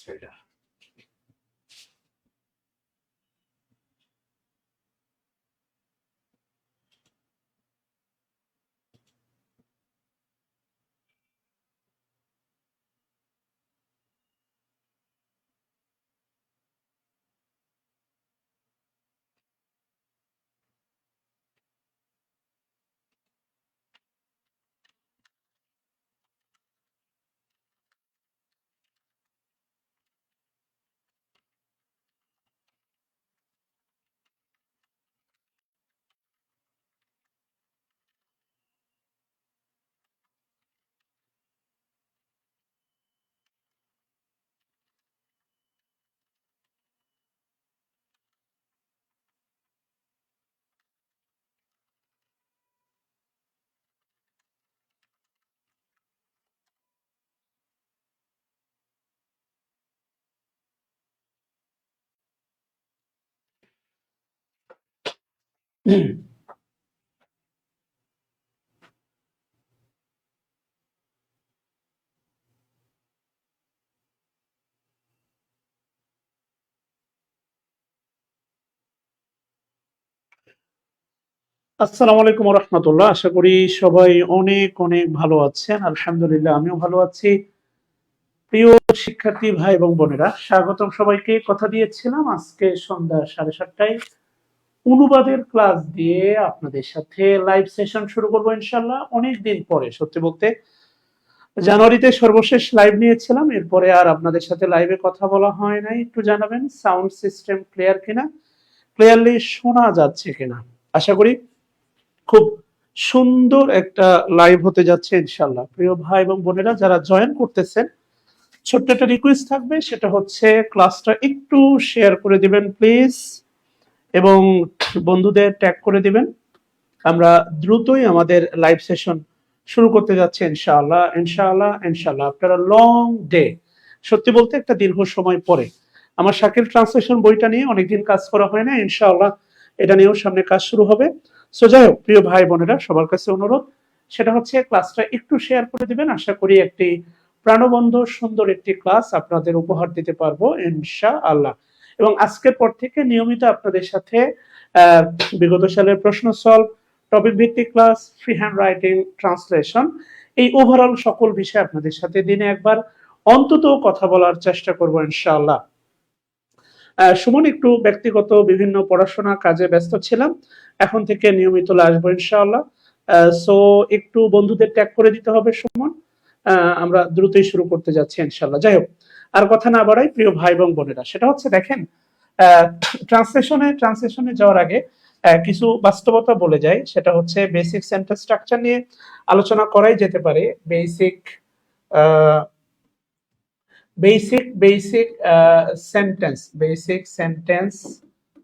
সেটা আসসালামু আলাইকুম রহমতুল্লাহ। আশা করি সবাই অনেক অনেক ভালো আছেন। আলহামদুলিল্লাহ আমিও ভালো আছি। প্রিয় শিক্ষার্থী ভাই এবং বোনেরা, স্বাগতম সবাইকে। কথা দিয়েছিলাম আজকে সন্ধ্যা 7:30টায় অনুবাদের ক্লাস দিয়ে আপনাদের সাথে লাইভ সেশন শুরু করবো ইনশাল্লাহ। অনেকদিন পরে, সত্যি বলতে জানুয়ারিতে সর্বশেষ লাইভ নিয়েছিলাম, এরপরে আর আপনাদের সাথে লাইভে কথা বলা হয় নাই। একটু জানাবেন সাউন্ড সিস্টেম ক্লিয়ার কিনা, ক্লিয়ারলি শোনা যাচ্ছে কিনা। আশা করি খুব সুন্দর একটা লাইভ হতে যাচ্ছে ইনশাল্লাহ। প্রিয় ভাই এবং বোনেরা যারা জয়েন করতেছেন, ছোট্ট একটা রিকোয়েস্ট থাকবে, সেটা হচ্ছে ক্লাসটা একটু শেয়ার করে দিবেন প্লিজ, এবং বন্ধুদের ট্যাগ করে দিবেন। আমরা দ্রুতই আমাদের লাইভ সেশন শুরু করতে যাচ্ছি ইনশাআল্লাহ ইনশাআল্লাহ ইনশাআল্লাহ। আপনারা লং ডে, সত্যি বলতে একটা দীর্ঘ সময় পরে আমার শাকিল ট্রান্সলেশন বইটা নিয়ে অনেকদিন কাজ করা হয় না, ইনশাআল্লাহ এটা নিয়েও সামনে কাজ শুরু হবে। সো যাই হোক, প্রিয় ভাই বোনেরা, সবার কাছে অনুরোধ, সেটা হচ্ছে ক্লাসটা একটু শেয়ার করে দিবেন। আশা করি একটি প্রাণবন্ত সুন্দর একটি ক্লাস আপনাদের উপহার দিতে পারবো ইনশাআল্লাহ। এবং আজকের পর থেকে নিয়মিত আপনাদের সাথে বিগত সালের প্রশ্ন সলভ, টপিক ভিত্তিক class, free hand writing, translation, এই ওভারঅল সকল বিষয় আপনাদের সাথে দিনে একবার অন্তত কথা বলার চেষ্টা করবো ইনশাআল্লাহ। সুমন, একটু ব্যক্তিগত বিভিন্ন পড়াশোনা কাজে ব্যস্ত ছিলাম, এখন থেকে নিয়মিত আসবো ইনশাআল্লাহ। সো একটু বন্ধুদের ট্যাগ করে দিতে হবে সুমন। আমরা দ্রুতই শুরু করতে যাচ্ছি ইনশাআল্লাহ। যাই হোক, আর কথা না বাড়াই, প্রিয় ভাই এবং বোনেরা, সেটা হচ্ছে দেখেন, ট্রান্সলেশনে যাওয়ার আগে কিছু বাস্তবতা বলে যায়। সেটা হচ্ছে বেসিক সেন্টেন্স স্ট্রাকচার নিয়ে আলোচনা করাই যেতে পারে। বেসিক সেন্টেন্স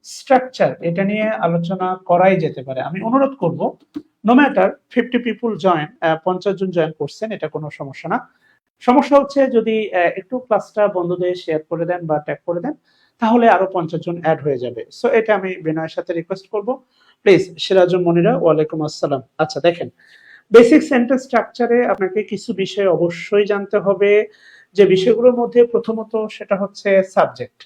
স্ট্রাকচার, এটা নিয়ে আলোচনা করাই যেতে পারে। আমি অনুরোধ করব, নো ম্যাটার 50 পিপুল জয়েন, 50 জন জয়েন করছেন, এটা কোনো সমস্যা না। সমস্যা হচ্ছে যদি একটু ক্লাসটা বন্ধুদের শেয়ার করে দেন বা ট্যাগ করে দেন, তাহলে আরো 50 জন অ্যাড হয়ে যাবে। সো এটা আমি বিনয়ের সাথে রিকোয়েস্ট করব প্লিজ। সিরাজুল মনিরা, ওয়ালাইকুম আসসালাম। আচ্ছা দেখেন, বেসিক সেন্টেন্স স্ট্রাকচারে আপনাকে কিছু বিষয় অবশ্যই জানতে হবে। যে বিষয়গুলোর মধ্যে প্রথমত সেটা হচ্ছে subject.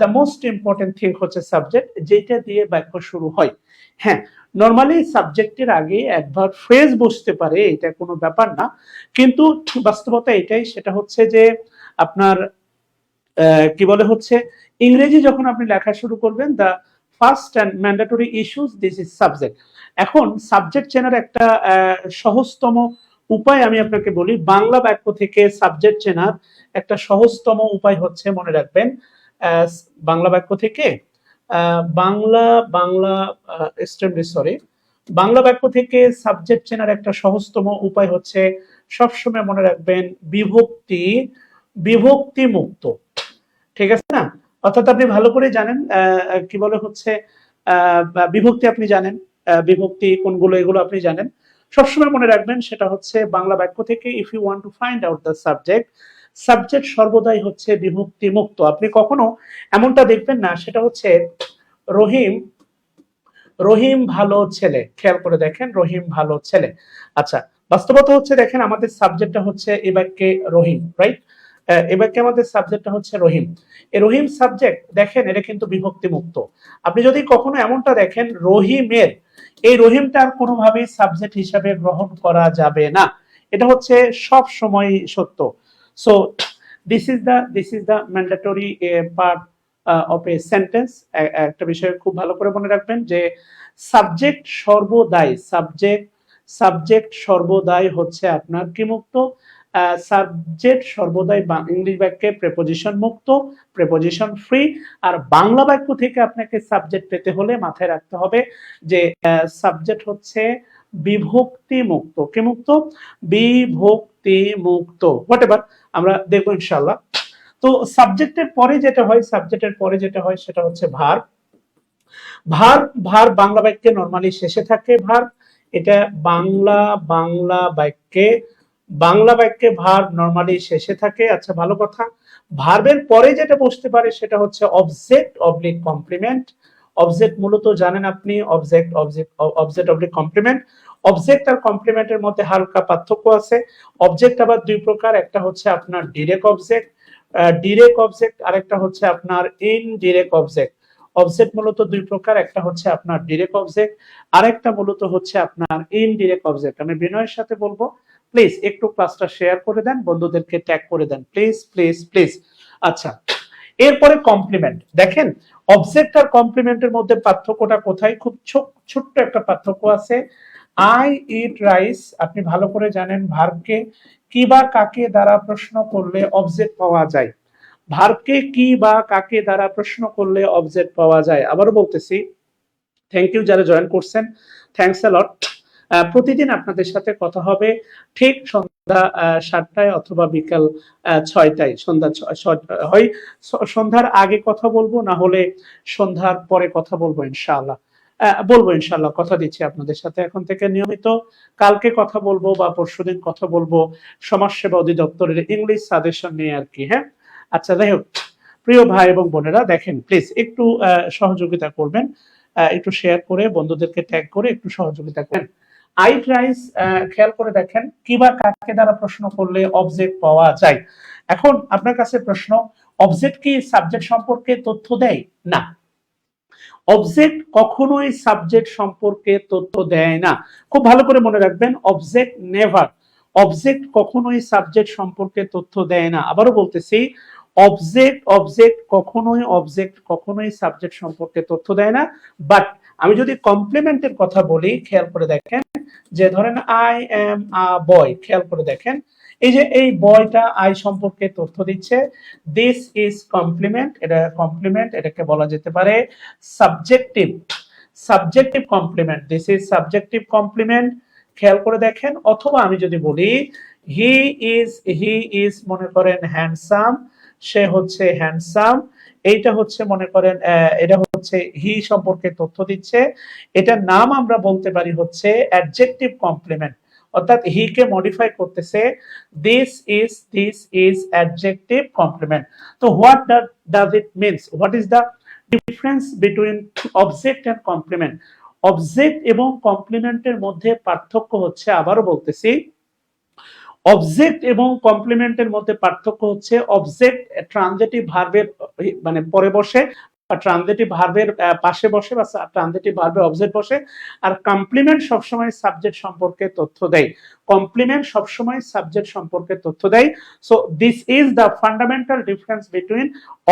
The most important thing হচ্ছে সাবজেক্ট, যেটা দিয়ে বাক্য শুরু হয়। হ্যাঁ, নর্মালি সাবজেক্টের আগে একবার ফ্রেজ বসতে পারে, এটা কোনো ব্যাপার না, কিন্তু বাস্তবতা এটাই, সেটা হচ্ছে যে আপনার কি বলে হচ্ছে, ইংরেজি যখন আপনি লেখা শুরু করবেন, the first and mandatory issues, this is subject. এখন সাবজেক্ট চেনার একটা সহজতম উপায় আমি আপনাকে বলি। বাংলা বাক্য থেকে সাবজেক্ট চেনার একটা সহজতম উপায় হচ্ছে, মনে রাখবেন, বাংলা বাক্য থেকে বাংলা বাংলা সরি বাংলা বাক্য থেকে সাবজেক্ট চেনার একটা সহজতম উপায় হচ্ছে, সবসময় মনে রাখবেন, বিভক্তি বিভক্তি মুক্ত। ঠিক আছে না? অর্থাৎ আপনি ভালো করে জানেন কি বলে হচ্ছে বিভক্তি, আপনি জানেন বিভক্তি কোনগুলো, এগুলো আপনি জানেন। সবসময় মনে রাখবেন, সেটা হচ্ছে বাংলা বাক্য থেকে if you want to find out the subject, subject সর্বদাই হচ্ছে বিভক্তি মুক্ত। আপনি কখনো এমনটা দেখবেন না, সেটা হচ্ছে রহিম রহিম ভালো ছেলে। খেয়াল করে দেখেন, রহিম ভালো ছেলে। আচ্ছা, বাস্তবতা হচ্ছে দেখেন, আমাদের সাবজেক্টটা হচ্ছে এই বাক্যে রহিম, রাইট? এবার কি আমাদের সাবজেক্টটা হচ্ছে রহিম। এই রহিম সাবজেক্ট দেখেন এটা কিন্তু বিভক্তি মুক্ত। আপনি যদি কখনো এমনটা দেখেন রহিমের, এই রহিমটা আর কোনোভাবেই সাবজেক্ট হিসাবে গ্রহণ করা যাবে না, এটা হচ্ছে সব সময় সত্য। So this is the mandatory part of a sentence. একটা বিষয় খুব ভালো করে মনে রাখবেন যে সাবজেক্ট সর্বদাই সাবজেক্ট সর্বদাই হচ্ছে আপনার কি মুক্ত, সাবজেক্ট সর্বদাই ইংলিশ বাক্যে প্রেপোজিশন মুক্ত, প্রেপোজিশন ফ্রি। আর বাংলা বাক্য থেকে আপনাকে সাবজেক্ট পেতে হলে মাথায় রাখতে হবে যে সাবজেক্ট হচ্ছে বিভক্তি মুক্ত। কি মুক্ত? বিভক্তি মুক্ত। হোয়াটএভার আমরা দেখবো ইনশাআল্লাহ। তো সাবজেক্টের পরে যেটা হয় সেটা হচ্ছে ভার্ব। ভার্ব বাংলা বাক্যে নরমালি শেষে থাকে ভার্ব। এটা বাংলা বাক্যে ভার্ব নরমালি শেষে থাকে। আচ্ছা, ভালো কথা। ভার্বের পরে যেটা বসতে পারে সেটা হচ্ছে অবজেক্ট অবলিক কমপ্লিমেন্ট। অবজেক্ট মূলত জানেন আপনি, অবজেক্ট অবলিক কমপ্লিমেন্ট। অবজেক্ট আর কমপ্লিমেন্টের মধ্যে হালকা পার্থক্য আছে। অবজেক্ট আবার দুই প্রকার, একটা হচ্ছে আপনার ডিরেক্ট অবজেক্ট, আরেকটা হচ্ছে আপনার ইনডিরেক্ট অবজেক্ট। অবজেক্ট মূলত দুই প্রকার, একটা হচ্ছে আপনার ডিরেক্ট অবজেক্ট, আরেকটা মূলত হচ্ছে আপনার ইনডিরেক্ট অবজেক্ট। আমি বিনয়ের সাথে বলবো প্লিজ একটু ক্লাসটা শেয়ার করে দেন, বন্ধুদেরকে ট্যাগ করে দেন প্লিজ। আচ্ছা, এরপরে কমপ্লিমেন্ট। দেখেন অবজেক্ট আর কমপ্লিমেন্টের মধ্যে পার্থক্যটা কোথায়? খুব ছোট্ট একটা পার্থক্য আছে। আই ইট রাইস, আপনি ভালো করে জানেন ভার্বকে কি বা কাকে দ্বারা প্রশ্ন করলে অবজেক্ট পাওয়া যায়। ভার্বকে কি বা কাকে দ্বারা প্রশ্ন করলে অবজেক্ট পাওয়া যায়। আবারও বলতেছি, থ্যাংক ইউ যারা জয়েন করছেন, থ্যাংকস আ লট। প্রতিদিন আপনাদের সাথে কথা হবে ঠিক সন্ধ্যা 7টায় অথবা বিকাল 6টায়। সন্ধ্যার আগে কথা বলবো, না হলে সন্ধ্যার পরে কথা বলবো ইনশাআল্লাহ। কথা দিচ্ছি আপনাদের সাথে এখন থেকে নিয়মিত। কালকে কথা বলবো বা পরশুদিন কথা বলবো সমাজসেবা অধিদপ্তরের ইংলিশ সাজেশন নিয়ে আর কি। হ্যাঁ, আচ্ছা, যাই হোক, প্রিয় ভাই এবং বোনেরা, দেখেন প্লিজ একটু সহযোগিতা করবেন, একটু শেয়ার করে বন্ধুদেরকে ট্যাগ করে একটু সহযোগিতা করেন। আইট রাইস, খেয়াল করে দেখেন কি বা কাকে দ্বারা প্রশ্ন করলে অবজেক্ট পাওয়া যায়। এখন আপনার কাছে প্রশ্ন, অবজেক্ট কি সাবজেক্ট সম্পর্কে তথ্য দেয়? না, অবজেক্ট কখনোই সাবজেক্ট সম্পর্কে তথ্য দেয় না। খুব ভালো করে মনে রাখবেন, অবজেক্ট কখনোই সাবজেক্ট সম্পর্কে তথ্য দেয় না। আবারও বলতেছি, অবজেক্ট কখনোই সাবজেক্ট সম্পর্কে তথ্য দেয় না। বাট আমি যদি কমপ্লিমেন্টের কথা বলি, খেয়াল করে দেখেন, যে ধরেন আই এম আ বয়, খেয়াল করে দেখেন এই যে এই বয়টা আই সম্পর্কে তথ্য দিচ্ছে। দিস ইজ কমপ্লিমেন্ট, এটাকে বলা যেতে পারে subjective complement. This is subjective complement, খেয়াল করে দেখেন। অথবা আমি যদি বলি হি ইজ মনে করেন হ্যান্ডসাম, সে হচ্ছে হ্যান্ডসাম, এইটা হচ্ছে মনে করেন এটা হচ্ছে হি সম্পর্কে তথ্য দিচ্ছে। এটার নাম আমরা বলতে পারি হচ্ছে অ্যাডজেক্টিভ কমপ্লিমেন্ট, অর্থাৎ হি কে মডিফাই করতেছে। This is adjective complement. তো what does it means, what is the difference between object and complement? Object এবং কমপ্লিমেন্টের মধ্যে পার্থক্য হচ্ছে, আবারও বলতেছি, অবজেক্ট এবং কমপ্লিমেন্টের মধ্যে পার্থক্য হচ্ছে অবজেক্ট ট্রানজিটিভ ভার্বের মানে পরে বসে, বা ট্রানজিটিভ ভার্বের পাশে বসে, বা ট্রানজিটিভ ভার্বে অবজেক্ট বসে। আর কমপ্লিমেন্ট সবসময় সাবজেক্ট সম্পর্কে তথ্য দেয়। So this is the fundamental difference between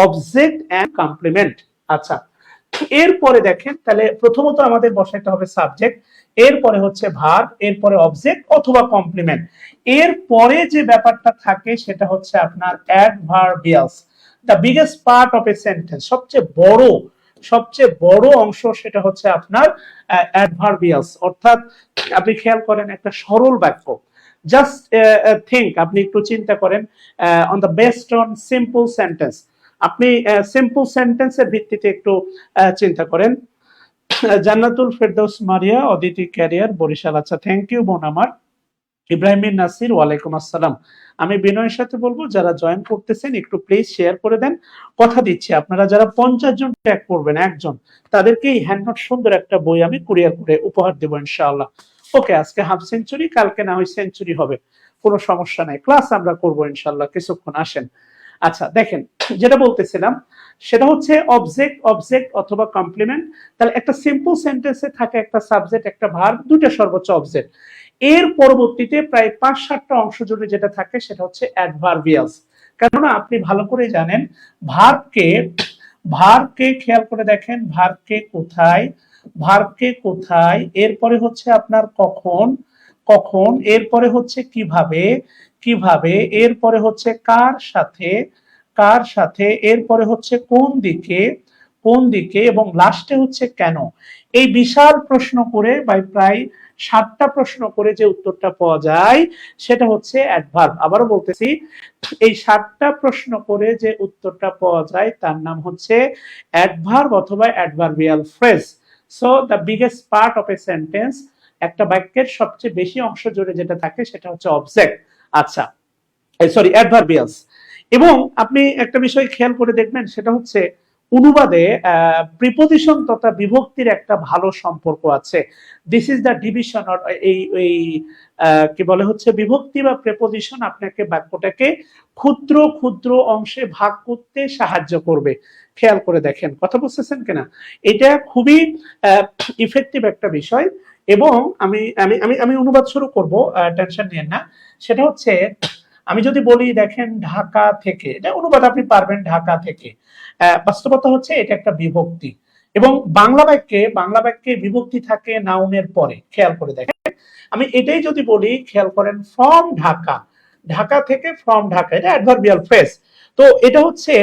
object and complement. আচ্ছা, এরপরে দেখেন, তাহলে প্রথমত আমাদের বসাইতে হবে সাবজেক্ট, এরপরে হচ্ছে ভার্ব, এরপরে অবজেক্ট অথবা কমপ্লিমেন্ট। এরপরে যে ব্যাপারটা থাকে সেটা হচ্ছে আপনার adverbials, the biggest part of a sentence. সবচেয়ে বড় অংশ সেটা হচ্ছে আপনার অ্যাডভার্বিয়ালস। অর্থাৎ আপনি খেয়াল করেন একটা সরল বাক্য, জাস্ট থিঙ্ক, আপনি একটু চিন্তা করেন on the based on simple sentence. আপনি সিম্পল সেন্টেন্সের ভিত্তিতে একটু চিন্তা করেন। জান্নাতুল ফেরদৌস মারিয়া, অদিতি ক্যারিয়ার, বরিশাল। আচ্ছা, থ্যাংক ইউ বোন আমার। ইব্রাহিম নাসির, ওয়ালাইকুম আসসালাম। আমি বিনয়ের সাথে বলবো যারা জয়েন করতেছেন একটু প্লিজ শেয়ার করে দেন। কথা দিচ্ছি আপনারা যারা 50 জন ট্যাগ করবেন, একজন, তাদেরকে হ্যান্ডনোট সুন্দর একটা বই আমি কুরিয়ার করে উপহার দেবো ইনশাআল্লাহ। ওকে, আজকে হাফ সেঞ্চুরি, কালকে না হয় সেঞ্চুরি হবে, কোনো সমস্যা নাই। ক্লাস আমরা করবো ইনশাআল্লাহ, কিছুক্ষণ আসেন। আচ্ছা দেখেন, যেটা বলতেছিলাম সেটা হচ্ছে অবজেক্ট অবজেক্ট অথবা কমপ্লিমেন্ট। তাহলে একটা সিম্পল সেন্টেন্সে থাকে একটা সাবজেক্ট একটা ভার্ব, দুইটা সর্বোচ্চ অবজেক্ট। এর পরবর্তীতে প্রায় 5-7টা অংশ জুড়ে যেটা থাকে সেটা হচ্ছে অ্যাডভার্বিয়ালস। কেননা আপনি ভালো করে জানেন ভার্বকে, ভার্বকে খেয়াল করে দেখেন ভার্বকে কোথায়, ভার্বকে কোথায়, এরপরে হচ্ছে আপনার কখন, কখন, এরপরে হচ্ছে কিভাবে, কিভাবে, এরপরে হচ্ছে কার সাথে, কার সাথে, এরপরে হচ্ছে কোন দিকে, কোন দিকে, এবং লাস্টে হচ্ছে কেন। এই বিশাল প্রশ্ন করে বা প্রায় 7টা প্রশ্ন করে যে উত্তরটা পাওয়া যায় সেটা হচ্ছে অ্যাডভার্ব। আবারও বলতেছি, এই 7টা প্রশ্ন করে যে উত্তরটা পাওয়া যায় তার নাম হচ্ছে অ্যাডভার্ব অথবা adverbial phrase. So the biggest part of a sentence, একটা বাক্যের সবচেয়ে বেশি অংশ জুড়ে যেটা থাকে সেটা হচ্ছে অবজেক্ট। আচ্ছা, সরি, অ্যাডভার্বিয়ালস। এবং আপনি একটা বিষয় খেয়াল করে দেখবেন সেটা হচ্ছে অনুবাদে প্রিপোজিশন তথা বিভক্তির একটা ভালো সম্পর্ক আছে। This is the division. এই এই কি বলে হচ্ছে বিভক্তি বা প্রিপোজিশন আপনাকে বাক্যটাকে ক্ষুদ্র ক্ষুদ্র অংশে ভাগ করতে সাহায্য করবে। খেয়াল করে দেখেন, কথা বুঝতেছেন কিনা? এটা খুবই ইফেক্টিভ একটা বিষয়। এবং আমি আমি আমি আমি অনুবাদ শুরু করব, টেনশন নিয়েন না। সেটা হচ্ছে আমি যদি বলি দেখেন ঢাকা থেকে, এটা অনুবাদ আপনি পারবেন ঢাকা থেকে। বাস্তবতা হচ্ছে এটা একটা বিভক্তি। এবং বাংলা বাক্যে, বাংলা বাক্যে বিভক্তি থাকে নাউনের পরে। খেয়াল করে দেখেন, আমি এটাই যদি বলি, খেয়াল করেন ফ্রম ঢাকা, ঢাকা থেকে, ফ্রম ঢাকা, এটা অ্যাডভার্বিয়াল ফ্রেজ। তো এটা হচ্ছে,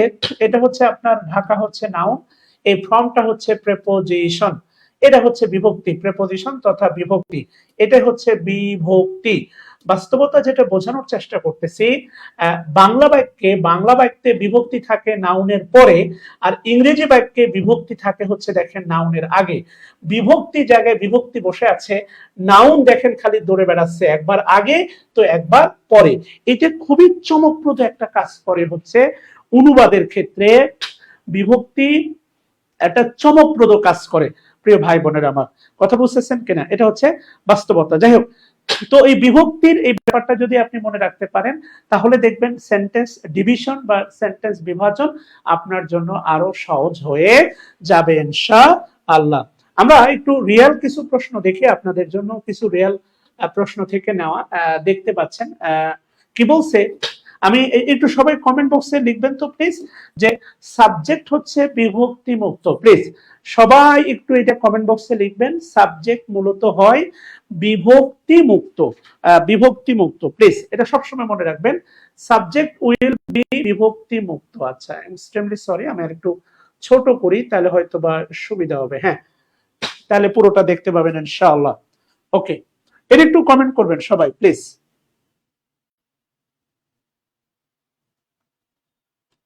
এটা হচ্ছে আপনার ঢাকা হচ্ছে নাউন, এই ফ্রমটা হচ্ছে প্রেপোজিশন, এটা হচ্ছে বিভক্তি, প্রেপোজিশন তথা বিভক্তি, এটা হচ্ছে বিভক্তি। বাস্তবতা যেটা বোঝানোর চেষ্টা করতেছি, বাংলা বাক্যে, বাংলা বাক্যে বিভক্তি থাকে নাউনের পরে, আর ইংরেজি বাক্যে বিভক্তি থাকে হচ্ছে দেখেন নাউনের আগে। বিভক্তি জায়গায় বিভক্তি বসে আছে, নাউন দেখেন খালি দৌড়ে বেড়াচ্ছে, একবার আগে তো একবার পরে। এটা খুবই চমকপ্রদ একটা কাজ করে হচ্ছে অনুবাদের ক্ষেত্রে। বিভক্তি একটা চমকপ্রদ কাজ করে। প্রিয় ভাই বোনেরা আমার, কথা বুঝতেছেন কিনা? এটা হচ্ছে বাস্তবতা। যাই হোক, তো এই বিভক্তির এই ব্যাপারটা যদি আপনি মনে রাখতে পারেন তাহলে দেখবেন সেন্টেন্স ডিভিশন বা সেন্টেন্স বিভাজন আপনার জন্য আরো সহজ হয়ে যাবে ইনশাআল্লাহ। আমরা একটু রিয়েল কিছু প্রশ্ন দেখি, আপনাদের জন্য কিছু রিয়েল প্রশ্ন থেকে নেওয়া। দেখতে পাচ্ছেন কি বলছে, আমি একটু সবাই কমেন্ট বক্সে লিখবেন তো প্লিজ, যে সাবজেক্ট হচ্ছে বিভক্তি মুক্ত। প্লিজ সবাই একটু এটা কমেন্ট বক্সে লিখবেন, সাবজেক্ট মূলত হয় বিভক্তি মুক্ত, বিভক্তি মুক্ত। প্লিজ এটা সবসময় মনে রাখবেন, সাবজেক্ট উইল বি বিভক্তি মুক্ত। আচ্ছা, এক্সট্রিমলি সরি, আমি আর একটু ছোট করি তাহলে হয়তো বা সুবিধা হবে। হ্যাঁ, তাহলে পুরোটা দেখতে পাবেন ইনশাআল্লাহ। ওকে, এর একটু কমেন্ট করবেন সবাই প্লিজ,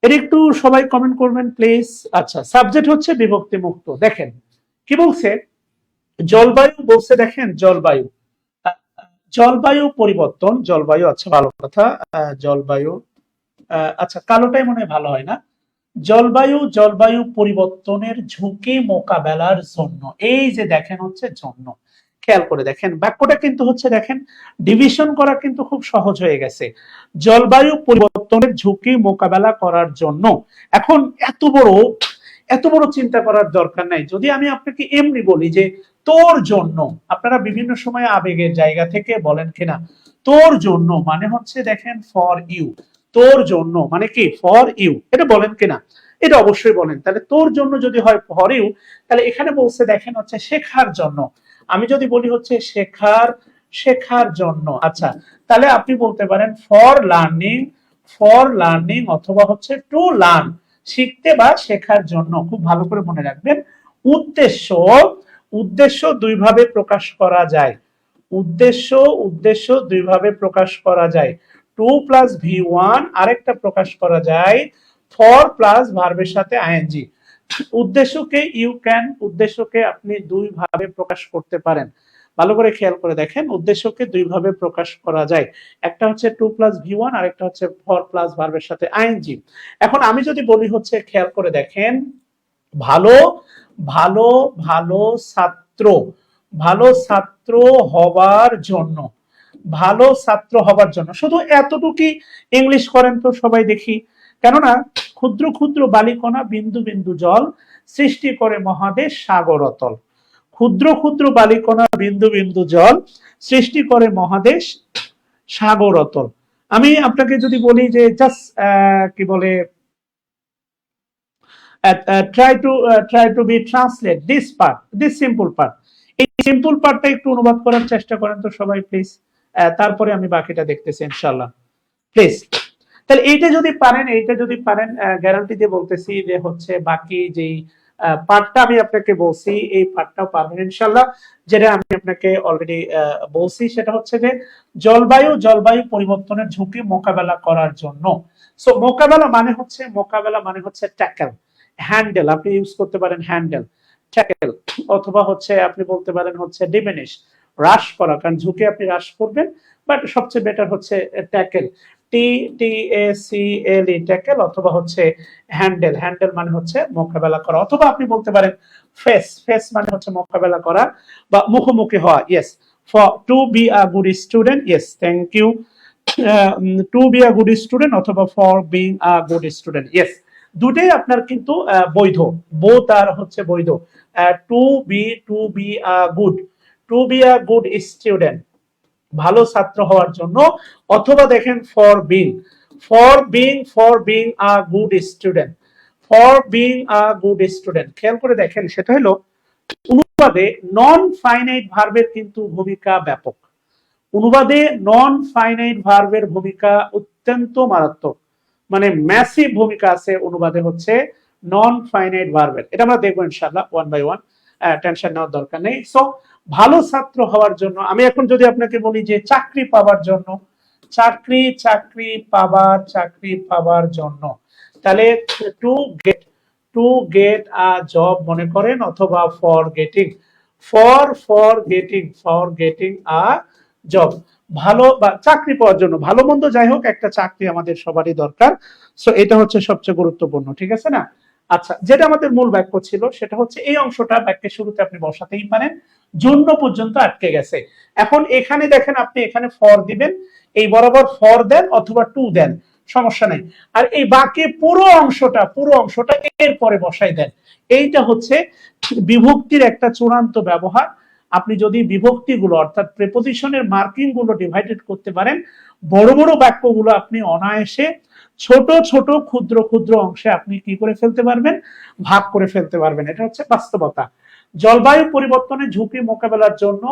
এর একটু সবাই কমেন্ট করবেন প্লিজ। আচ্ছা, সাবজেক্ট হচ্ছে বিভক্তি মুক্ত। দেখেন কি বলছে, জলবায়ু বলছে, দেখেন জলবায়ু, জলবায়ু পরিবর্তন, জলবায়ু, আচ্ছা ভালো কথা, জলবায়ু, আচ্ছা কালোটাই মনে হয় ভালো হয় না, জলবায়ু, জলবায়ু পরিবর্তনের ঝুঁকি মোকাবেলার জন্য, এই যে দেখেন হচ্ছে জন্য। খেয়াল করে দেখেন বাক্যটা কিন্তু হচ্ছে দেখেন ডিভিশন করা কিন্তু খুব সহজ হয়ে গেছে। জলবায়ু পরিবর্তনের ঝুঁকি মোকাবেলা করার জন্য। এখন এত বড়, এত বড় চিন্তা করার দরকার নাই। যদি আমি আপনাকে এমনি বলি যে তোর জন্য, আপনারা বিভিন্ন সময় আবেগের জায়গা থেকে বলেন কিনা তোর জন্য, মানে হচ্ছে দেখেন ফর ইউ, তোর জন্য মানে কি ফর ইউ, এটা বলেন কিনা? এটা অবশ্যই বলেন। তাহলে তোর জন্য যদি হয় ফর ইউ, তাহলে এখানে বলছে দেখেন হচ্ছে শেখার জন্য। আমি যদি বলি হচ্ছে শেখার, শেখার জন্য, আচ্ছা তাহলে আপনি বলতে পারেন ফর লার্নিং, ফর লার্নিং অথবা হচ্ছে টু লার্ন, শিখতে বা শেখার জন্য। খুব ভালো করে মনে রাখবেন, উদ্দেশ্য, উদ্দেশ্য দুইভাবে প্রকাশ করা যায়, উদ্দেশ্য, উদ্দেশ্য দুইভাবে প্রকাশ করা যায়। টু প্লাস ভি ওয়ান, আরেকটা প্রকাশ করা যায় ফর প্লাস ভার্বের সাথে আইএনজি। উদ্দেশ্যকে ইউ ক্যান, উদ্দেশ্যকে আপনি দুই ভাবে প্রকাশ করতে পারেন। ভালো করে খেয়াল করে দেখেন, উদ্দেশ্যকে দুই ভাবে প্রকাশ করা যায়, একটা হচ্ছে টু প্লাস ভি ওয়ান, আরেকটা হচ্ছে ফর প্লাস ভার্বের সাথে আইএনজি। এখন আমি যদি বলি হচ্ছে খেয়াল করে দেখেন ভালো, ভালো, ভালো ছাত্র, ভালো ছাত্র হবার জন্য, ভালো ছাত্র হবার জন্য, শুধু এতটুকুই ইংলিশ করেন তো সবাই দেখি। কেননা ক্ষুদ্র ক্ষুদ্র বালিকণা বিন্দু বিন্দু জল সৃষ্টি করে মহাদেশ সাগর অতল। ক্ষুদ্র ক্ষুদ্র বালিকণা বিন্দু বিন্দু জল সৃষ্টি করে মহাদেশ সাগর অতল। আমি আপনাকে যদি বলি যে জাস্ট কি বলে try to be translate this part, this simple part, এই সিম্পল পার্টটা একটু অনুবাদ করার চেষ্টা করেন তো সবাই প্লিজ, তারপরে আমি বাকিটা দেখতেছি ইনশাআল্লাহ প্লিজ। তাহলে এইটা যদি পারেন গ্যারান্টি দিয়ে বলতেছি যে হচ্ছে বাকি যেই পার্টটা আমি আপনাকে বলছি এই পার্টটাও পারবেন ইনশাআল্লাহ। যেটা আমি আপনাকে অলরেডি বলছি সেটা হচ্ছে যে জলবায়ু পরিবর্তনের ঝুঁকি মোকাবেলা করার জন্য। সো মোকাবেলা মানে হচ্ছে ট্যাকেল, হ্যান্ডেল, আপনি ইউজ করতে পারেন হ্যান্ডেল, ট্যাকেল, অথবা হচ্ছে আপনি বলতে পারেন হচ্ছে ডিমিনিশ, হ্রাস করা, কারণ ঝুঁকি আপনি হ্রাস করবেন, বাট সবচেয়ে বেটার হচ্ছে ট্যাকেল, TACLE ট্যাকেল, অথবা হচ্ছে হ্যান্ডেল মানে হচ্ছে মোকাবেলা করা, অথবা আপনি বলতে পারেন ফেস মানে হচ্ছে মোকাবেলা করা বা মুখোমুখি হওয়া। Yes, for to be a good student, yes thank you, to be a good student অথবা for being a good student, yes দুটোই আপনার কিন্তু বৈধ, বোথ আর হচ্ছে বৈধ। To be a good student, ভালো ছাত্র হওয়ার জন্য, অথবা দেখেন for being a good student, খেয়াল করে দেখেন সেটা হলো অনুবাদে নন ফাইনাইট ভার্বের কিন্তু ভূমিকা ব্যাপক, অনুবাদে নন ফাইনাইট ভার্বের ভূমিকা অত্যন্ত মারাত্মক, মানে ম্যাসিভ ভূমিকা আছে অনুবাদে হচ্ছে নন ফাইনাইট ভার্বের। এটা আমরা দেখবো ইনশাআল্লাহ ওয়ান বাই ওয়ান, টেনশন নেওয়ার দরকার নেই। সো ভালো ছাত্র হওয়ার জন্য আমি এখন যদি আপনাকে বলি যে চাকরি পাওয়ার জন্য, চাকরি পাবার জন্য, তাহলে টু গেট আ জব মনে করেন, অথবা ফর গেটিং আ জব, ভালো বা চাকরি পাওয়ার জন্য, ভালো মন্দ যাই হোক একটা চাকরি আমাদের সবারই দরকার। সো এটা হচ্ছে সবচেয়ে গুরুত্বপূর্ণ, ঠিক আছে না? আচ্ছা, যেটা আমাদের মূল বাক্য ছিল সেটা হচ্ছে এই অংশটা বাক্যের শুরুতে আপনি বসাতেই পারেন, জন্য পর্যন্ত আটকে গেছে। এখন এখানে দেখেন আপনি এখানে ফর দিবেন, এই বরাবর ফর দেন অথবা টু দেন, সমস্যা নাই। আর এই বাকি পুরো অংশটা এর পরে বসাই দেন। এইটা হচ্ছে বিভক্তির একটা চূড়ান্ত ব্যবহার। আপনি যদি বিভক্তিগুলো অর্থাৎ প্রেপোজিশনের মার্কিং গুলো ডিভাইডেড করতে পারেন, বড় বড় বাক্যগুলো আপনি অনায়াসে ছোট ছোট ক্ষুদ্র অংশে আপনি কি করে ফেলতে পারবেন, ভাগ করে ফেলতে পারবেন। এটা হচ্ছে বাস্তবতা। জলবায়ু পরিবর্তনের ঝুঁকি মোকাবেলার জন্য,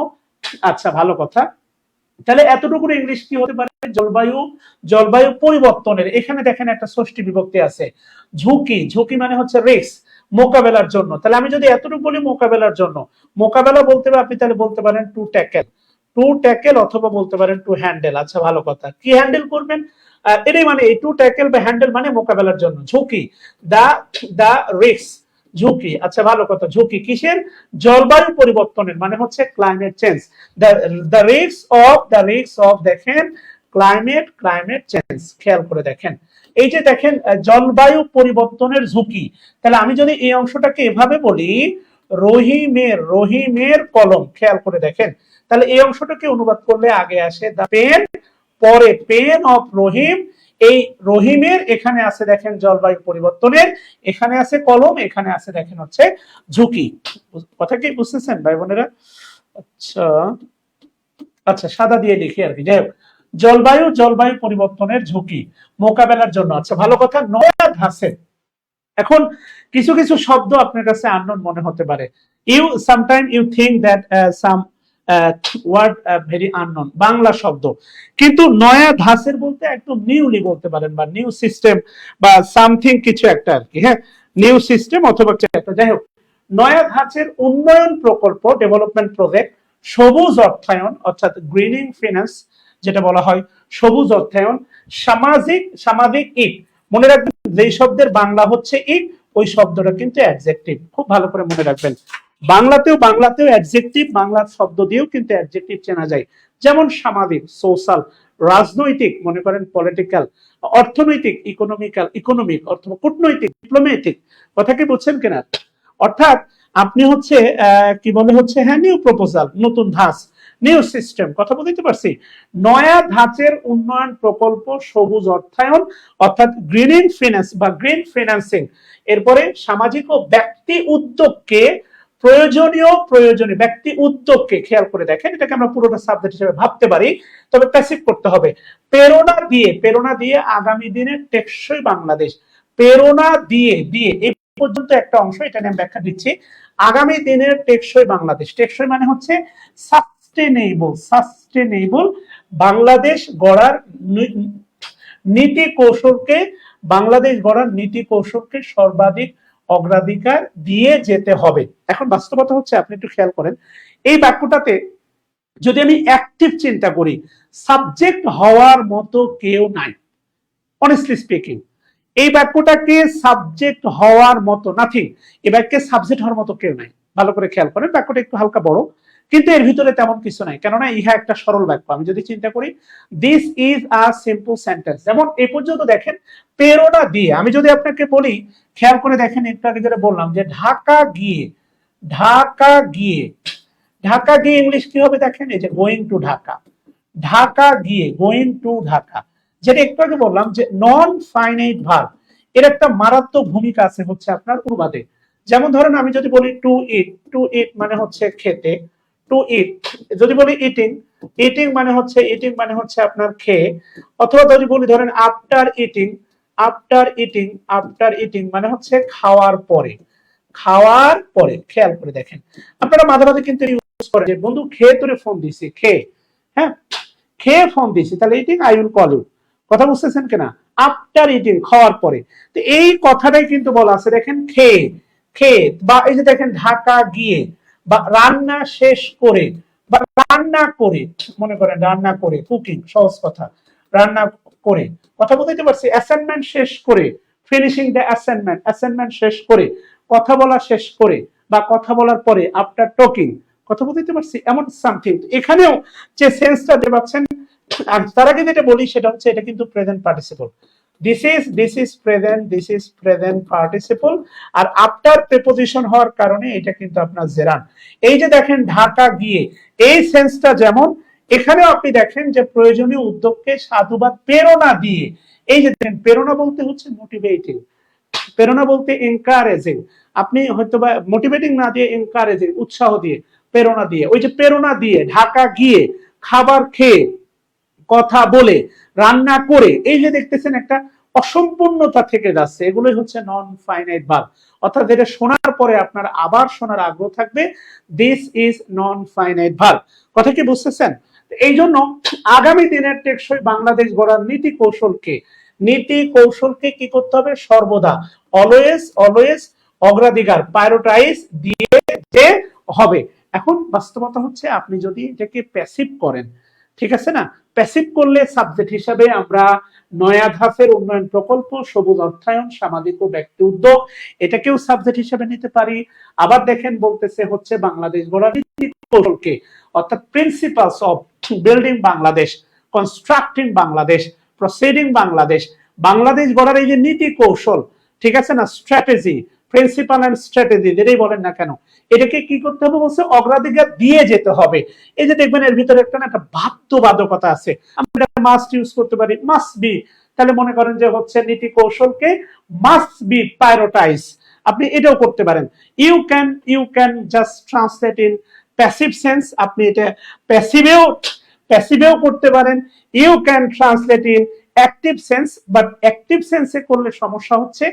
আচ্ছা ভালো কথা, তাহলে এতটুকু ইংলিশ কি হতে পারে? জলবায়ু পরিবর্তনের, এখানে দেখেন একটা ষষ্ঠী বিভক্তি আছে, ঝুঁকি মানে হচ্ছে রিস্ক, মোকাবেলার জন্য। তাহলে আমি যদি এতটুকু বলি মোকাবেলার জন্য, মোকাবেলা বলতে হবে আপনি তাহলে বলতে পারেন টু ট্যাকেল, অথবা বলতে পারেন টু হ্যান্ডেল। আচ্ছা ভালো কথা, কি হ্যান্ডেল করবেন? এটাই মানে এই টু ট্যাকেল বা হ্যান্ডেল মানে মোকাবেলার জন্য, ঝুঁকি, দা রিস্ক, ঝুঁকি। আচ্ছা ভালো কথা, ঝুঁকি কিসের? জলবায়ু পরিবর্তনের, মানে হচ্ছে climate change, the risk of দেখেন ক্লাইমেট চেঞ্জ। খেয়াল করে দেখেন এই যে দেখেন জলবায়ু পরিবর্তনের ঝুঁকি, তাহলে আমি যদি এই অংশটাকে এভাবে বলি রহিমের কলম, খেয়াল করে দেখেন, তাহলে এই অংশটাকে অনুবাদ করলে আগে আসে দা পেন, পরে পেন অফ রহিম, এই রহিমের এখানে আছে দেখেন জলবায়ু পরিবর্তনের, এখানে আছে কলম, এখানে আছে দেখেন হচ্ছে ঝুঁকি। কথা কি বুঝতেছেন ভাই বোনেরা? আচ্ছা সাদা দিয়ে লিখি আর কি। যাই হোক, জলবায়ু পরিবর্তনের ঝুঁকি মোকাবেলার জন্য। আচ্ছা ভালো কথা, নয়া ধাঁচের, এখন কিছু কিছু শব্দ আপনার কাছে আননোন মনে হতে পারে, sometime you think that some word very unknown, Bangla শব্দ, কিন্তু নয়া ধাঁচের বলতে একদম নিউলি বলতে পারেন, বা নিউ সিস্টেম বা সামথিং কিছু একটা আর কি, হ্যাঁ নিউ সিস্টেম অথবা একটা। যাই হোক, নয়া ধাঁচের উন্নয়ন প্রকল্প, ডেভেলপমেন্ট প্রজেক্ট, সবুজ অর্থায়ন অর্থাৎ গ্রিনিং ফিনান্স যেটা বলা হয়, সবুজ অর্থায়ন, সামাজিক ইক, মনে রাখবেন যেই শব্দের বাংলা হচ্ছে ইক, ওই শব্দটা কিন্তু অ্যাডজেক্টিভ, খুব ভালো করে মনে রাখবেন। বাংলাতেও অ্যাডজেক্টিভ, বাংলা শব্দ দিয়েও কিন্তু অ্যাডজেক্টিভ চেনা যায়, যেমন সামাজিক সোশ্যাল, রাজনৈতিক মনে করেন পলিটিক্যাল, অর্থনৈতিক ইকোনমিক অথবা কূটনৈতিক ডিপ্লোম্যাটিক। কথা কি বুঝছেন কিনা? অর্থাৎ আপনি হচ্ছে কি বলে হচ্ছে হ্যাঁ নিউ প্রপোজাল, নতুন ধাঁচ, নিউ সিস্টেম, কথা বলতে পারছি। নয়া ধাঁচের উন্নয়ন প্রকল্প, সবুজ অর্থায়ন অর্থাৎ গ্রিন ফিন্যান্স বা গ্রিন ফিন্যান্সিং। এরপরে সামাজিক ও ব্যক্তি উদ্যোগকে প্রয়োজনীয় ব্যক্তি উদ্যোগকে, খেয়াল করে দেখেন এটাকে আমরা পুরোটা সাবজেক্ট হিসেবে ভাবতে পারি, তবে প্যাসিভ করতে হবে। প্রেরণা দিয়ে আগামী দিনের টেকসই বাংলাদেশ। প্রেরণা দিয়ে এই পর্যন্ত একটা অংশ, এটা নিয়ে আমি ব্যাখ্যা দিচ্ছি। আগামী দিনের টেকসই বাংলাদেশ, টেকসই মানে হচ্ছে সাস্টেনেবল বাংলাদেশ গড়ার নীতি কৌশলকে সর্বাধিক অগ্রাধিকার দিয়ে যেতে হবে। এখন বাস্তবতা হচ্ছে, আপনি একটু খেয়াল করেন এই বাক্যটাতে যদি আমি অ্যাক্টিভ চিন্তা করি, সাবজেক্ট হওয়ার মতো কেউ নাই। অনেস্টলি স্পিকিং, এই বাক্যটাকে সাবজেক্ট হওয়ার মতো নাথিং, এই বাক্যে সাবজেক্ট হওয়ার মতো কেউ নাই। ভালো করে খেয়াল করেন, বাক্যটা একটু হালকা বড়, কিন্তু এর ভিতরে তেমন কিছু নাই, কেননা ইহা একটা সরল বাক্য। আমি যদি চিন্তা করি this is a simple sentence, যেমন এই পর্যন্ত দেখেন প্রেরণা দিয়ে। আমি যদি আপনাকে বলি, খেয়াল করে দেখেন একটু আগে যেটা বললাম যে ঢাকা গিয়ে ইংলিশ কি হবে দেখেন, এই যে going to Dhaka, going to Dhaka, যেটা একটু আগে বললাম যে নন ফাইনাইট ভার্ব, এর একটা মারাত্মক ভূমিকা আছে হচ্ছে আপনার অনুবাদে। যেমন ধরেন আমি যদি বলি টু ইট মানে হচ্ছে খেতে, টু ইট। যদি বলি ইটিং মানে হচ্ছে আপনার খেয়ে, অথবা যদি বলি ধরেন আফটার ইটিং মানে হচ্ছে খাওয়ার পরে। খেয়াল করে দেখেন, আপনারা মাঝে মাঝে কিন্তু ইউজ করেন যে বন্ধু খেয়ে তোরে ফোন দিছি, খেয়ে ফোন দিছি, তাহলে eating I will call you. কথা বুঝতেছেন কিনা? আফটার ইটিং, খাওয়ার পরে। তো এই কথাটাই কিন্তু বলা আছে দেখেন, খেয়ে বা এই যে দেখেন ঢাকা গিয়ে, বা রান্না শেষ করে, বা রান্না করে, মনে করেন রান্না করে, কুকিং, সহজ কথা, রান্না করে। কথা বলতে পারছি, অ্যাসাইনমেন্ট শেষ করে, ফিনিশিং দ্য অ্যাসাইনমেন্ট শেষ করে, কথা বলা শেষ করে, বা কথা বলার পরে, আফটার টকিং। কথা বলতে পারছি, এমন সামথিং। এখানেও যে সেন্সটা দেখতে পাচ্ছেন, আর তার আগে যেটা বলি সেটা হচ্ছে এটা কিন্তু present participle. This is present participle, আর আফটার প্রিপোজিশন হওয়ার কারণে এটা কিন্তু আপনার জেরান। এই যে দেখেন ঢাকা গিয়ে, এই সেন্সটা যেমন, এখানেও আপনি দেখেন যে প্রয়োজনীয় উদ্যোগকে সাধুবাদ প্রেরণা দিয়ে। এই যে দেখেন প্রেরণা বলতে হচ্ছে মোটিভেটিং, প্রেরণা বলতে এনকারেজিং। আপনি হয়তো বা মোটিভেটিং না দিয়ে এনকারেজিং, উৎসাহ দিয়ে, প্রেরণা দিয়ে। ওই যে প্রেরণা দিয়ে, ঢাকা গিয়ে, খাবার খেয়ে, কথা বলে, রান্না করে, এই যে দেখতেছেন একটা অসম্পূর্ণতা থেকে যাচ্ছে, এগুলোই হচ্ছে নন ফাইনাইট ভার্ব। অর্থাৎ যেটা শোনার পরে আপনার আবার শোনার আগ্রহ থাকবে, this is non finite verb. কথা কি বুঝতেছেন? এই জন্য আগামী দিনের টেকসই বাংলাদেশ গড়ার নীতি কৌশলকে কি করতে হবে? সর্বদা, অলওয়েজ অগ্রাধিকার, প্রায়োরিটাইজ দিয়ে হবে। এখন বাস্তবতা হচ্ছে, আপনি যদি এটাকে প্যাসিভ করেন, ঠিক আছে না, প্যাসিভ করলে সাবজেক্ট হিসাবে আমরা নয়া ধাপের উন্নয়ন প্রকল্প, সবুজ অর্থায়ন, সামাজিক ও ব্যক্তি উদ্যোগ, এটাকেও সাবজেক্ট হিসাবে নিতে পারি। আবার দেখেন বলতেছে হচ্ছে বাংলাদেশ গড়ার নীতি কৌশলকে, অর্থাৎ principles of building Bangladesh, constructing Bangladesh, proceeding Bangladesh গড়ার এই যে নীতি কৌশল, ঠিক আছে না, স্ট্র্যাটেজি, প্রিন্সিপাল এন্ড স্ট্র্যাটেজি যেটাই বলেন না কেন, এটাকে কি করতে হবে বলছে? অগ্রাধিকার দিয়ে যেতে হবে। এই যে দেখবেন এর ভিতরে একটা বাধ্যবাধকতা আছে, আমরা মাস্ট ইউজ করতে পারি, মাস্ট বি। তাহলে মনে করেন যে হচ্ছে নীতি কৌশলকে মাস্ট বি প্রায়োরিটাইজ, আপনি এটাও করতে পারেন। You can just translate in passive sense, আপনি এটা প্যাসিভেও করতে পারেন। You can translate in active sense, but active সেন্সে করলে সমস্যা হচ্ছে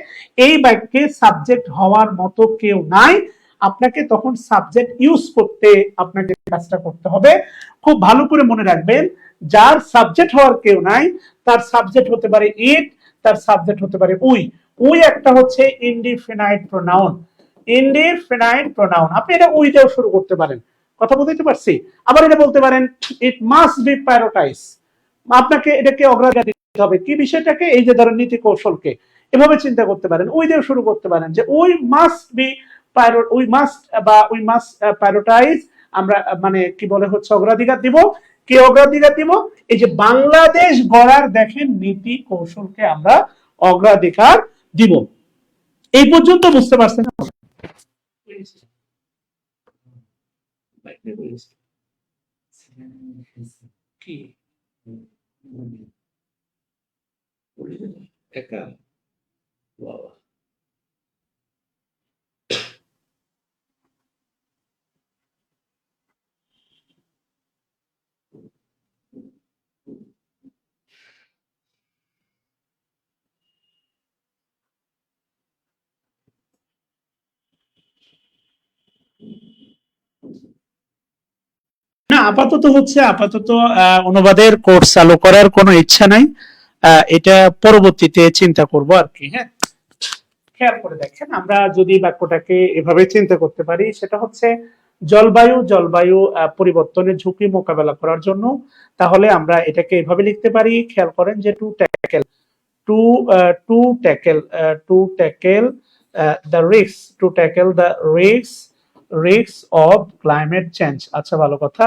এই বাক্যে সাবজেক্ট হওয়ার মতো কেউ নাই, আপনাকে তখন সাবজেক্ট ইউজ করতে, আপনাকে কাজটা করতে হবে। খুব ভালো করে মনে রাখবেন, যার সাবজেক্ট হওয়ার কেউ নাই, তার সাবজেক্ট হতে পারে ইট, তার সাবজেক্ট হতে পারে উই একটা হচ্ছে ইনডিফিনাইট প্রোনাউন, আপনি এটা উই দিয়েও শুরু করতে পারেন। কথা বলতে পারছি? আবার এটা বলতে পারেন ইট মাস্ট বি প্রায়োরিটাইজ, আপনাকে এটাকে অগ্রাধিকার দিতে হবে। কি বিষয়টাকে? এই যে ধরেন নীতি কৌশলকে, এভাবে চিন্তা করতে পারেন। উই দিয়েও শুরু করতে পারেন যে উই মাস্ট প্রায়োরিটাইজ, আমরা মানে কি বলে হচ্ছে অগ্রাধিকার দিব। কি অগ্রাধিকার দিব? এই যে বাংলাদেশ গড়ার দেখেন নীতি কৌশলকে আমরা অগ্রাধিকার দিব। এই পর্যন্ত বুঝতে পারছেন? কি একা বাবা। না, আপাতত অনুবাদের কোর্স চালু করার কোনো ইচ্ছা নাই। এটা পরবর্তীতে চিন্তা করব আর কি। হ্যাঁ, খেয়াল করে দেখেন, আমরা যদি বাক্যটাকে এভাবে চিন্তা করতে পারি, সেটা হচ্ছে জলবায়ু পরিবর্তনের ঝুঁকি মোকাবেলা করার জন্য, তাহলে আমরা এটাকে এভাবে লিখতে পারি। খেয়াল করেন যে two tackle the risk of climate change. আচ্ছা, ভালো কথা,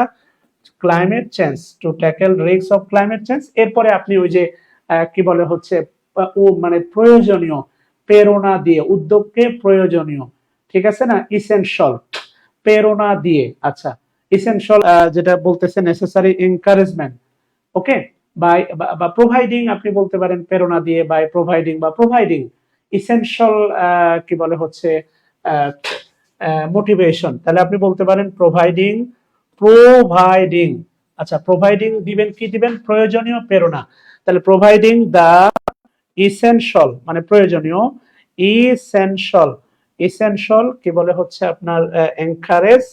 climate change, two tackle risk of climate change. এরপরে আপনি ওই যে কি বলে হচ্ছে মানে প্রয়োজনীয়, প্রেরণা দিয়ে, উদ্যোগকে প্রয়োজনীয়, ঠিক আছে না, ইসেনশিয়াল, প্রেরণা দিয়ে। আচ্ছা, ইসেনশিয়াল যেটা বলতেছে নেসেসারি এনকারেজমেন্ট, ওকে, বা প্রোভাইডিং, আপনি বলতে পারেন প্রেরণা দিয়ে, বাই প্রোভাইডিং বা প্রোভাইডিং ইসেনশিয়াল কি বলে হচ্ছে মোটিভেশন। তাহলে আপনি বলতে পারেন প্রোভাইডিং। আচ্ছা, প্রোভাইডিং দিবেন, কি দিবেন, প্রয়োজনীয় প্রেরণা। তাহলে প্রোভাইডিং দা ইসেনশিয়াল মানে প্রয়োজনীয়, ইসেনশিয়াল কি বলে হচ্ছে আপনার এনকারেজ,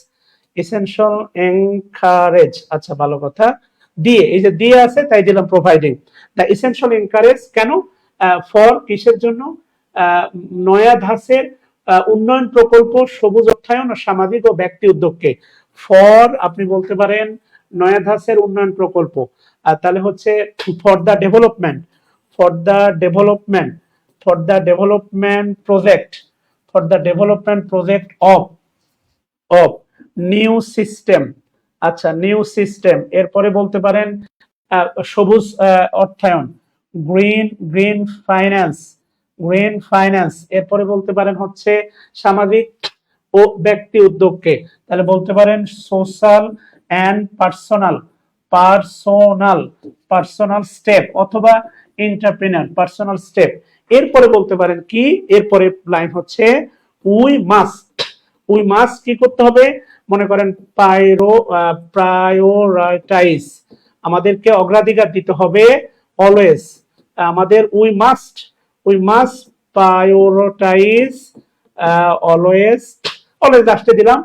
ইসেনশিয়াল এনকারেজ। আচ্ছা, ভালো কথা, দিয়ে, এই যে দিয়ে আছে তাই দিলাম প্রোভাইডিং দা ইসেনশিয়াল এনকারেজ। কেন? ফর, কিসের জন্য? নয়া ধাঁচের উন্নয়ন প্রকল্প, সবুজ অর্থায়ন ও সামাজিক ও ব্যক্তি উদ্যোগকে। ফর আপনি বলতে পারেন নয়া ধাঁচের উন্নয়ন প্রকল্প, আর তাহলে হচ্ছে for the development, for the development for the development project for the development project of new system. আচ্ছা, নিউ সিস্টেম। এরপরে বলতে পারেন সবুজ অর্থায়ন, গ্রিন ফাইন্যান্স। এরপরে বলতে পারেন হচ্ছে সামাজিক ও ব্যক্তি উদ্যোগকে। তাহলে বলতে পারেন সোশ্যাল অ্যান্ড পার্সোনাল স্টেপ, অথবা এন্টারপ্রেনার পার্সোনাল স্টেপ। এরপরে বলতে পারেন কি, এরপরে লাইন হচ্ছে উই মাস্ট কি করতে হবে? মনে করেন প্রায়োরিটাইজ, আমাদেরকে অগ্রাধিকার দিতে হবে অলওয়েজ। আমাদের উই মাস্ট প্রায়োরিটাইজ অলওয়েজ আসতে দিলাম।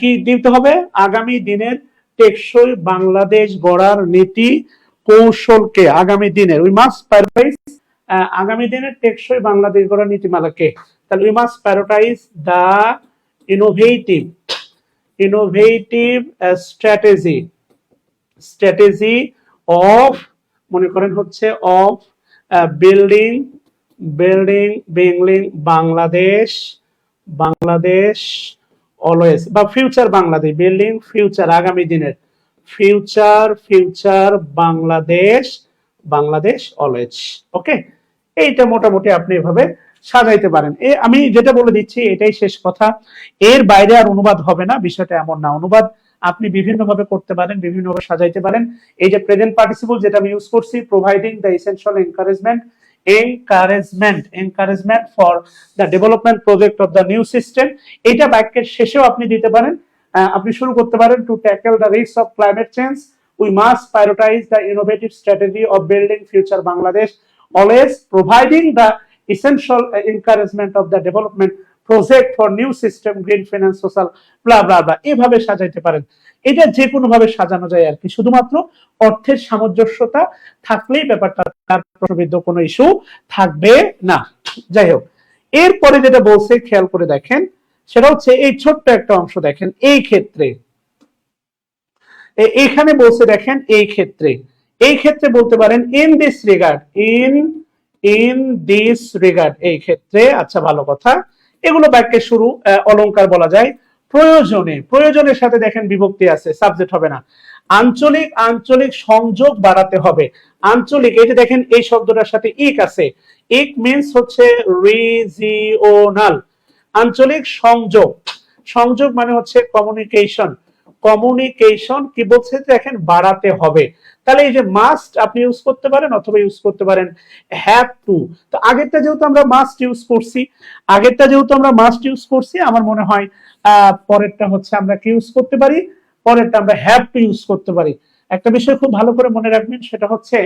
কি দিতে হবে? আগামী দিনের টেকসই বাংলাদেশ গড়ার নীতি কৌশলকে, আগামী দিনের উই মাস্ট প্রায়োরিটাইজ, আগামী দিনের টেকসই বাংলাদেশ গড়ার নীতিমালাকে। তাহলে we must prioritize the innovative strategy of, মনে করেন হচ্ছে অফ বিল্ডিং বাংলাদেশ অলওয়েজ, বা ফিউচার বাংলাদেশ, বিল্ডিং ফিউচার, আগামী দিনের ফিউচার বাংলাদেশ অলওয়েজ। ওকে, এইটা মোটামুটি আপনি এভাবে সাজাইতে পারেন। আমি যেটা বলে দিচ্ছি এটাই শেষ কথা, এর বাইরে আর অনুবাদ হবে না, বিষয়টা এমন না। অনুবাদ আপনি বিভিন্ন ভাবে করতে পারেন, বিভিন্ন ভাবে সাজাইতে পারেন। এই যে প্রেজেন্ট পার্টিসিপল যেটা আমি ইউজ করছি, providing the essential encouragement for the development project of the new system, এটা বাক্যের শেষেও আপনি দিতে পারেন। আপনি শুরু করতে পারেন two tackle the risk of climate change we must prioritise the innovative strategy of building future Bangladesh always providing the essential encouragement of the development project for new system green finance social blah blah blah, এভাবে সাজাইতে পারেন। এটা যে কোনো ভাবে সাজানো যায় আর কি, শুধুমাত্র অর্থের সামঞ্জস্যতা থাকলেই ব্যাপারটা, তার প্রশ্নবিদ্ধ কোনো ইস্যু থাকবে না। যাই হোক, এরপরে যেটা বলছে খেয়াল করে দেখেন, সেটা হচ্ছে এই ছোট্ট একটা অংশ দেখেন। এই ক্ষেত্রে এইখানে বলছে দেখেন, এই ক্ষেত্রে বলতে পারেন ইন দিস রিগার্ড, এই ক্ষেত্রে। আচ্ছা, ভালো কথা, এগুলো বাক্যের শুরু, অলংকার বলা যায়। প্রয়োজনের সাথে দেখেন বিভক্তি আছে, সাবজেক্ট হবে না। আঞ্চলিক সংযোগ বাড়াতে হবে। আঞ্চলিক, এই যে দেখেন এই শব্দটার সাথে ইক আছে, ইক মিন্স হচ্ছে রিজিওনাল। আঞ্চলিক সংযোগ মানে হচ্ছে কমিউনিকেশন, কমিউনিকেশন কি বলছে, দেখেন বাড়াতে হবে। তাহলে এই যে মাস্ট আপনি ইউজ করতে পারেন অথবা ইউজ করতে পারেন হ্যাভ টু। তো আগেরটা যেহেতু আমরা মাস্ট ইউজ করছি, আমার মনে হয় পরেরটা হচ্ছে আমরা কি ইউজ করতে পারি, পরেরটা আমরা হ্যাভ টু ইউজ করতে পারি। একটা বিষয় খুব ভালো করে মনে রাখবেন, সেটা হচ্ছে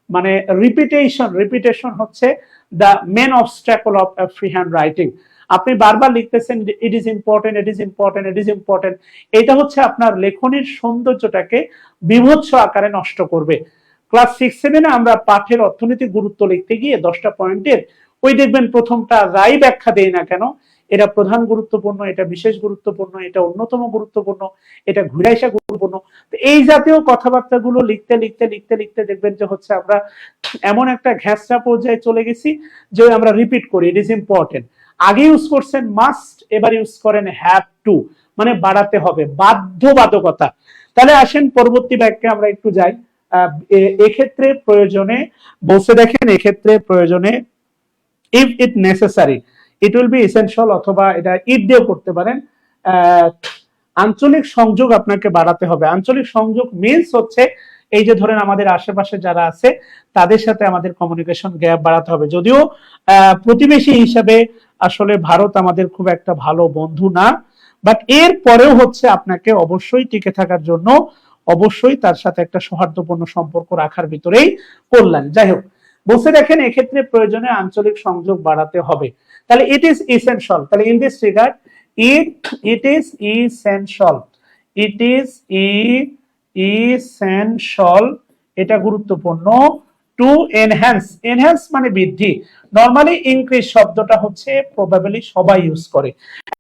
মানে রিপিটেশন হচ্ছে the main obstacle of free hand writing. আপনি বারবার লিখতেছেন it is important, it is important, it is important, এটা হচ্ছে আপনার লেখনির সৌন্দর্যটাকে বিভৎস আকারে নষ্ট করবে। ক্লাস 6-7 আমরা পাঠের অর্থনৈতিক গুরুত্ব লিখতে গিয়ে 10টা পয়েন্টের ওই দেখবেন প্রথমটা যাই ব্যাখ্যা দেই না কেন, এটা প্রধান গুরুত্বপূর্ণ, এটা বিশেষ গুরুত্বপূর্ণ, এটা অন্যতম গুরুত্বপূর্ণ, এটা ঘুরাইসা গুরুত্বপূর্ণ। তো এই জাতীয় কথাবার্তাগুলো লিখতে লিখতে লিখতে লিখতে দেখবেন যে হচ্ছে আমরা এমন একটা ঘ্যাঁচড়া পর্যায়ে চলে গেছি যে আমরা রিপিট করি ইট ইজ ইম্পর্টেন্ট। আগে ইউজ করছেন মাস্ট, এবার ইউজ করেন হ্যাভ টু, মানে বাড়াতে হবে, বাধ্যবাধকতা। তাহলে আসেন পরবর্তী বাক্যে আমরা একটু যাই। এক্ষেত্রে প্রয়োজনে বলছে, দেখেন এক্ষেত্রে প্রয়োজনে if it necessary, it will be essential, অথবা এটা ইট দিয়েও করতে পারেন। আঞ্চলিক সংযোগ আপনাকে বাড়াতে হবে। আঞ্চলিক সংযোগ মিনস হচ্ছে এই যে ধরেন আমাদের আশেপাশে যারা আছে তাদের সাথে আমাদের কমিউনিকেশন গ্যাপ বাড়াতে হবে। যদিও প্রতিবেশী হিসাবে আসলে ভারত আমাদের খুব একটা ভালো বন্ধু না, বাট এর পরেও হচ্ছে আপনাকে অবশ্যই টিকে থাকার জন্য অবশ্যই তার সাথে একটা সৌহার্দ্যপূর্ণ সম্পর্ক রাখার ভিতরেই কল্যাণ। যাই হোক, বলছে দেখেন এক্ষেত্রে প্রয়োজনে আঞ্চলিক সংযোগ বাড়াতে হবে। তাহলে ইট ইজ ইসেনশিয়াল, তাহলে in this regard it is essential, it is essential, এটা গুরুত্বপূর্ণ। টু এনহ্যান্স মানে বৃদ্ধি। নরমালি ইনক্রিজ শব্দটা হচ্ছে প্রবাবলি সবাই ইউজ করে।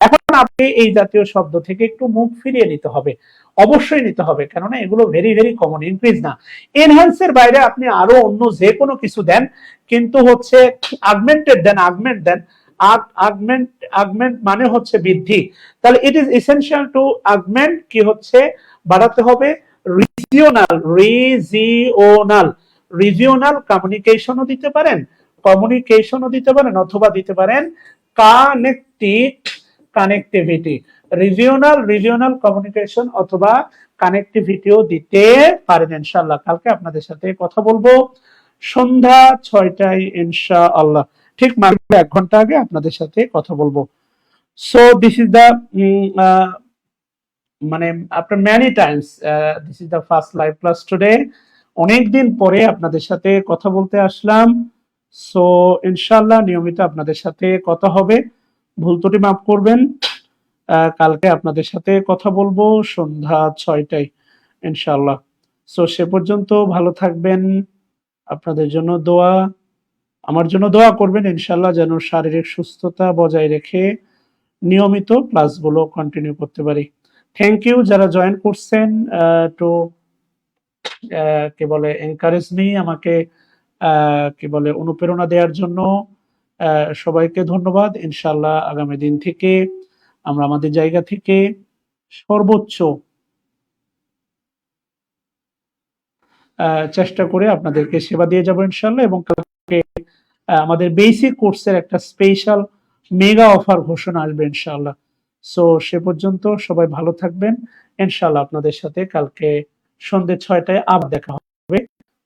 এখন আপনি এই জাতীয় শব্দ থেকে একটু মুখ ফিরিয়ে নিতে হবে, অবশ্যই নিতে হবে, কেননা এগুলো ভেরি ভেরি কমন। ইনক্রিজ না, এনহ্যান্সের বাইরে আপনি আরো অন্য যে কোনো কিছু দেন, কিন্তু হচ্ছে আগমেন্টেড দেন, আগমেন্ট দেন, আগমেন্ট মানে হচ্ছে বৃদ্ধি। তাহলে it is essential to augment কি হচ্ছে বাড়াতে হবে রিজিওনাল কমিউনিকেশনও দিতে পারেন, অথবা দিতে পারেন কানেক্টিভিটি। রিজিওনাল কমিউনিকেশন অথবা কানেক্টিভিটিও দিতে পারেন। ইনশাআল্লাহ কালকে আপনাদের সাথে কথা বলবো সন্ধ্যা 6টায় ইনশাআল্লাহ, ঠিক মাত্র 1 ঘন্টা আগে আপনাদের সাথে কথা বলবো। সো দিস ইজ দ্য মানে after many Times this is the first live class today. অনেকদিন পরে আপনাদের সাথে কথা বলতে আসলাম। সো ইনশাআল্লাহ নিয়মিত আপনাদের সাথে কথা হবে, ভুল ত্রুটি মাফ করবেন। কালকে আপনাদের সাথে কথা বলবো সন্ধ্যা 6টায় ইনশাআল্লাহ। সো সে পর্যন্ত ভালো থাকবেন, আপনাদের জন্য দোয়া, আমার জন্য দোয়া করবেন ইনশাআল্লাহ, যেন শারীরিক সুস্থতা বজায় রেখে নিয়মিত ক্লাসগুলো কন্টিনিউ করতে পারি। থ্যাংক ইউ যারা জয়েন করছেন টু কি বলে এনকারেজ মি, আমাকে কি বলে অনুপ্রেরণা দেওয়ার জন্য সবাইকে ধন্যবাদ। ইনশাআল্লাহ আগামী দিন থেকে আমরা আমাদের জায়গা থেকে সর্বোচ্চ চেষ্টা করে আপনাদেরকে সেবা দিয়ে যাব ইনশাআল্লাহ। এবং আমাদের বেসিক কোর্সের একটা স্পেশাল মেগা অফার ঘোষণা আসবে ইনশাআল্লাহ। সো সে পর্যন্ত সবাই ভালো থাকবেন, ইনশাআল্লাহ আপনাদের সাথে কালকে সন্ধ্যে 6টায় আবার দেখা হবে,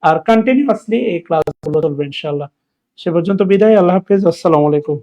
আর কন্টিনিউয়াসলি এই ক্লাসগুলো চলবে ইনশাআল্লাহ। সে পর্যন্ত বিদায়, আল্লাহ হাফেজ, আসসালামু আলাইকুম।